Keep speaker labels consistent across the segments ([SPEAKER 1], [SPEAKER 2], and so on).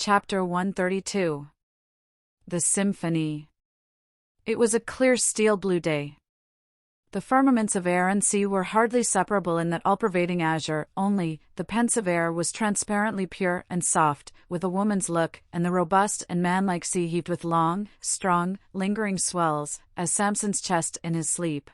[SPEAKER 1] Chapter 132. The Symphony. It was a clear steel-blue day. The firmaments of air and sea were hardly separable in that all-pervading azure, only, the pensive air was transparently pure and soft, with a woman's look, and the robust and manlike sea heaved with long, strong, lingering swells, as Samson's chest in his sleep.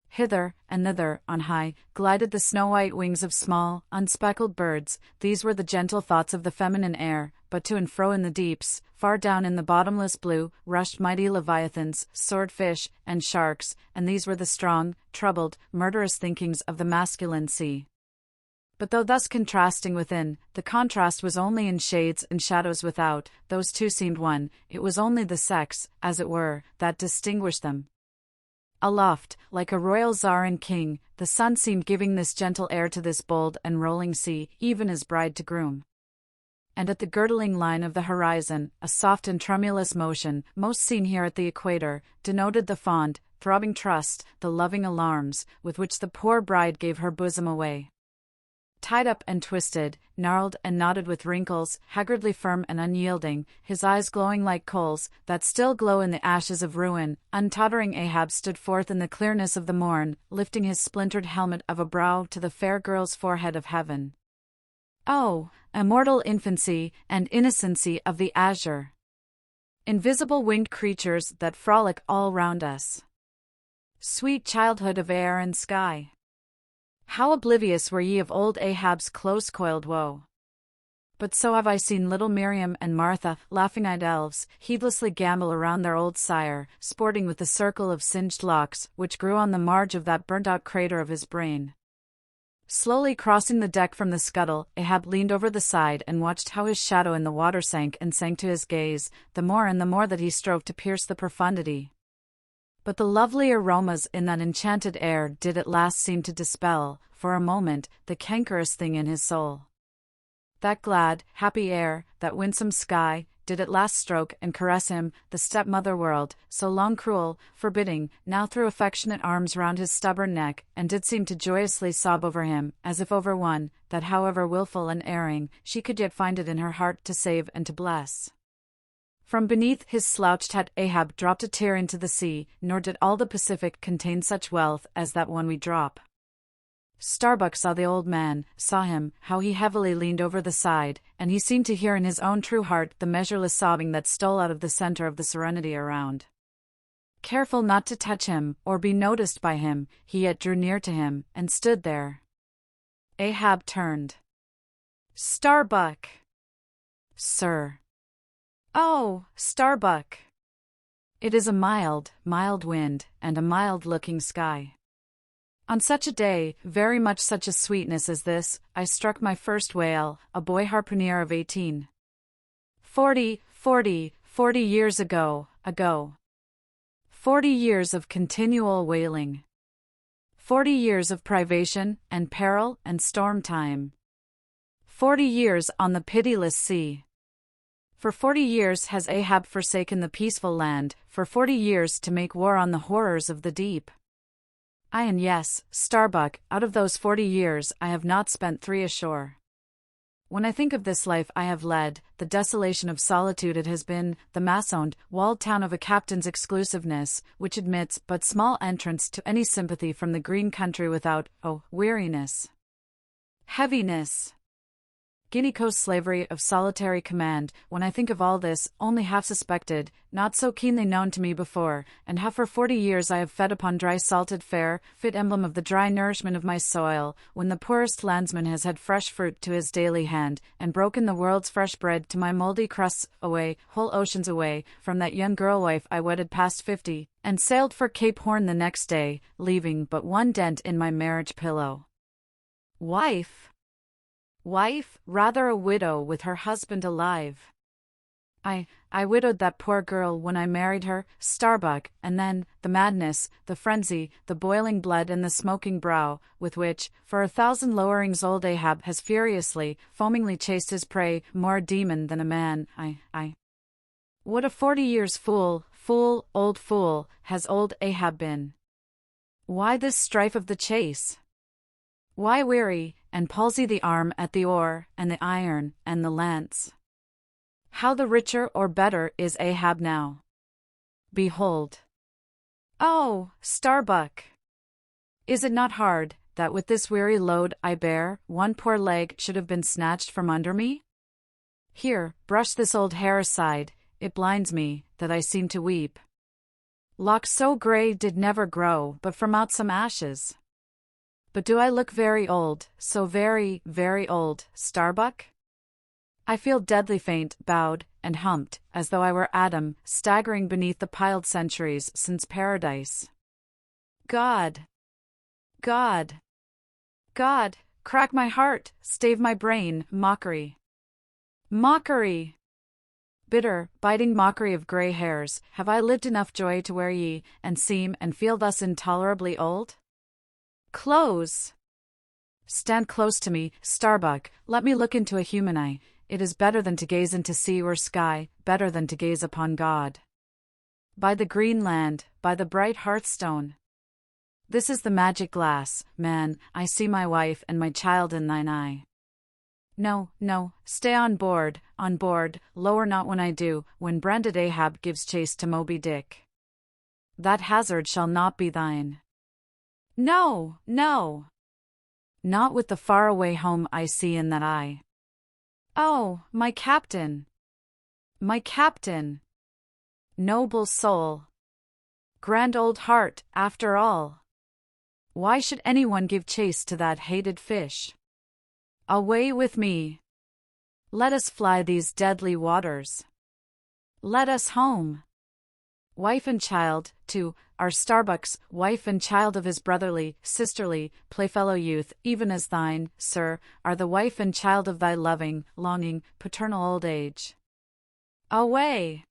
[SPEAKER 1] Hither and thither, on high, glided the snow-white wings of small, unspeckled birds. These were the gentle thoughts of the feminine air, but to and fro in the deeps, far down in the bottomless blue, rushed mighty leviathans, swordfish, and sharks, and these were the strong, troubled, murderous thinkings of the masculine sea. But though thus contrasting within, the contrast was only in shades and shadows without. Those two seemed one. It was only the sex, as it were, that distinguished them. Aloft, like a royal czar and king, the sun seemed giving this gentle air to this bold and rolling sea, even as bride to groom. And at the girdling line of the horizon, a soft and tremulous motion, most seen here at the equator, denoted the fond, throbbing trust, the loving alarms, with which the poor bride gave her bosom away. Tied up and twisted, gnarled and knotted with wrinkles, haggardly firm and unyielding, his eyes glowing like coals that still glow in the ashes of ruin, untottering Ahab stood forth in the clearness of the morn, lifting his splintered helmet of a brow to the fair girl's forehead of heaven. Oh, immortal infancy and innocency of the azure! Invisible winged creatures that frolic all round us! Sweet childhood of air and sky! How oblivious were ye of old Ahab's close-coiled woe! But so have I seen little Miriam and Martha, laughing-eyed elves, heedlessly gambol around their old sire, sporting with the circle of singed locks, which grew on the marge of that burnt-out crater of his brain. Slowly crossing the deck from the scuttle, Ahab leaned over the side and watched how his shadow in the water sank and sank to his gaze, the more and the more that he strove to pierce the profundity. But the lovely aromas in that enchanted air did at last seem to dispel, for a moment, the cankerous thing in his soul. That glad, happy air, that winsome sky, did at last stroke and caress him, the stepmother world, so long cruel, forbidding, now threw affectionate arms round his stubborn neck, and did seem to joyously sob over him, as if over one, that however wilful and erring, she could yet find it in her heart to save and to bless. From beneath his slouched hat Ahab dropped a tear into the sea, nor did all the Pacific contain such wealth as that one we drop. Starbuck saw the old man, saw him, how he heavily leaned over the side, and he seemed to hear in his own true heart the measureless sobbing that stole out of the center of the serenity around. Careful not to touch him, or be noticed by him, he yet drew near to him, and stood there. Ahab turned. "Starbuck!" "Sir." "Oh, Starbuck! It is a mild, mild wind, and a mild-looking sky. On such a day, very much such a sweetness as this, I struck my first whale, a boy harpooner of 18. 40 years ago. 40 years of continual whaling. 40 years of privation, and peril, and storm time. 40 years on the pitiless sea. For 40 years has Ahab forsaken the peaceful land, for 40 years to make war on the horrors of the deep. Aye, and yes, Starbuck, out of those 40 years I have not spent 3 ashore. When I think of this life I have led, the desolation of solitude it has been, the massoned, walled town of a captain's exclusiveness, which admits but small entrance to any sympathy from the green country without, oh, weariness, heaviness, Guinea Coast slavery of solitary command, when I think of all this, only half suspected, not so keenly known to me before, and how for 40 years I have fed upon dry salted fare, fit emblem of the dry nourishment of my soil, when the poorest landsman has had fresh fruit to his daily hand, and broken the world's fresh bread to my mouldy crusts, away, whole oceans away, from that young girl-wife I wedded past 50, and sailed for Cape Horn the next day, leaving but one dent in my marriage pillow. Wife, rather a widow with her husband alive. I widowed that poor girl when I married her, Starbuck, and then, the madness, the frenzy, the boiling blood and the smoking brow, with which, for 1,000 lowerings old Ahab has furiously, foamingly chased his prey, more a demon than a man, What a 40 years fool, old fool, has old Ahab been. Why this strife of the chase? Why weary, and palsy the arm at the oar, and the iron, and the lance? How the richer or better is Ahab now. Behold. Oh, Starbuck! Is it not hard, that with this weary load I bear, one poor leg should have been snatched from under me? Here, brush this old hair aside, it blinds me, that I seem to weep. Locks so grey did never grow, but from out some ashes. But do I look very old, so very, very old, Starbuck? I feel deadly faint, bowed, and humped, as though I were Adam, staggering beneath the piled centuries since paradise. God! God! God! Crack my heart, stave my brain, mockery! Mockery! Bitter, biting mockery of grey hairs, have I lived enough joy to wear ye, and seem and feel thus intolerably old? Close! Stand close to me, Starbuck, let me look into a human eye. It is better than to gaze into sea or sky, better than to gaze upon God. By the green land, by the bright hearthstone. This is the magic glass, man, I see my wife and my child in thine eye. No, no, stay on board, lower not when I do, when branded Ahab gives chase to moby-dick. That hazard shall not be thine. No, no! Not with the far-away home I see in that eye. Oh, my captain! My captain! Noble soul! Grand old heart, after all! Why should anyone give chase to that hated fish? Away with me! Let us fly these deadly waters. Let us home. Wife and child, too, are Starbuck's wife and child of his brotherly, sisterly, playfellow youth, even as thine, sir, are the wife and child of thy loving, longing, paternal old age. Away!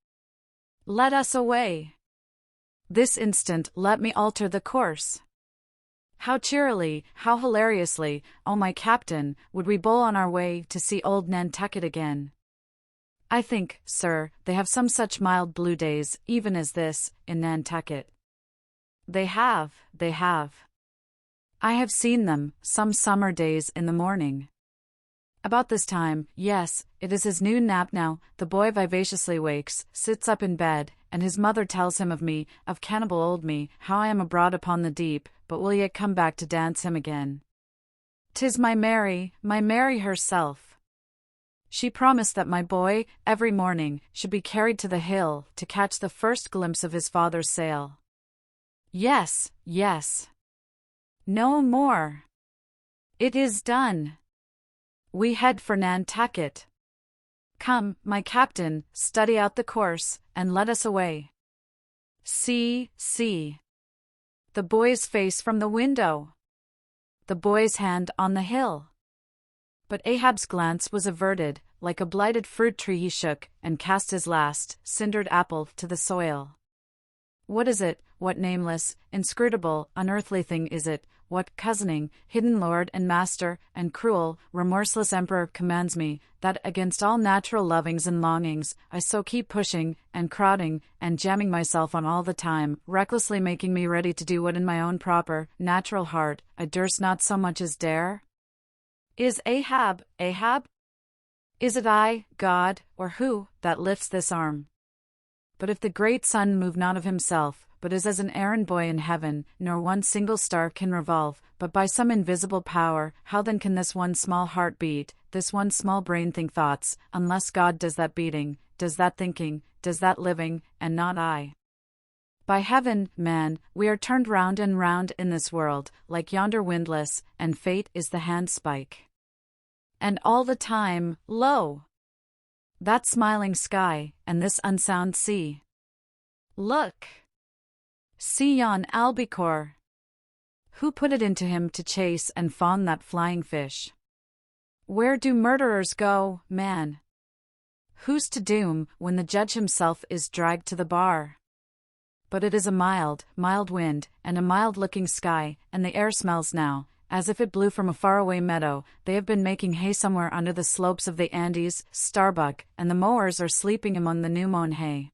[SPEAKER 1] Let us away! This instant let me alter the course. How cheerily, how hilariously, O my captain, would we bowl on our way to see old Nantucket again. I think, sir, they have some such mild blue days, even as this, in Nantucket. They have. I have seen them, some summer days in the morning. About this time, yes, it is his noon nap now, the boy vivaciously wakes, sits up in bed, and his mother tells him of me, of cannibal old me, how I am abroad upon the deep, but will yet come back to dance him again. 'Tis my Mary herself. She promised that my boy, every morning, should be carried to the hill, to catch the first glimpse of his father's sail. Yes. No more. It is done. We head for Nantucket. Come, my captain, study out the course, and let us away. See. The boy's face from the window. The boy's hand on the hill. But Ahab's glance was averted, like a blighted fruit tree he shook, and cast his last, cindered apple to the soil. What is it, what nameless, inscrutable, unearthly thing is it, what cozening, hidden lord and master, and cruel, remorseless emperor commands me, that against all natural lovings and longings, I so keep pushing, and crowding, and jamming myself on all the time, recklessly making me ready to do what in my own proper, natural heart, I durst not so much as dare? Is Ahab? Is it I, God, or who, that lifts this arm? But if the great sun move not of himself, but is as an errand boy in heaven, nor one single star can revolve, but by some invisible power, how then can this one small heart beat, this one small brain think thoughts, unless God does that beating, does that thinking, does that living, and not I? By heaven, man, we are turned round and round in this world, like yonder windlass, and fate is the handspike. And all the time, lo! That smiling sky, and this unsound sea. Look! See yon albacore! Who put it into him to chase and fawn that flying fish? Where do murderers go, man? Who's to doom, when the judge himself is dragged to the bar? But it is a mild wind, and a mild-looking sky, and the air smells now, as if it blew from a faraway meadow. They have been making hay somewhere under the slopes of the Andes, Starbuck, and the mowers are sleeping among the new-mown hay.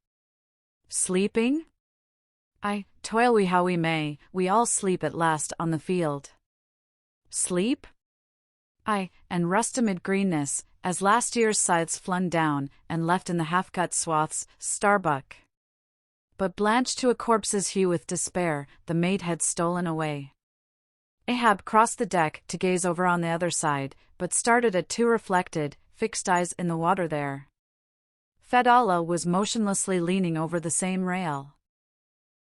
[SPEAKER 1] Sleeping? Aye, toil we how we may, we all sleep at last on the field. Sleep? Aye, and rust amid greenness, as last year's scythes flung down and left in the half-cut swaths, Starbuck. But blanched to a corpse's hue with despair, the mate had stolen away. Ahab crossed the deck to gaze over on the other side, but started at two reflected, fixed eyes in the water there. Fedallah was motionlessly leaning over the same rail.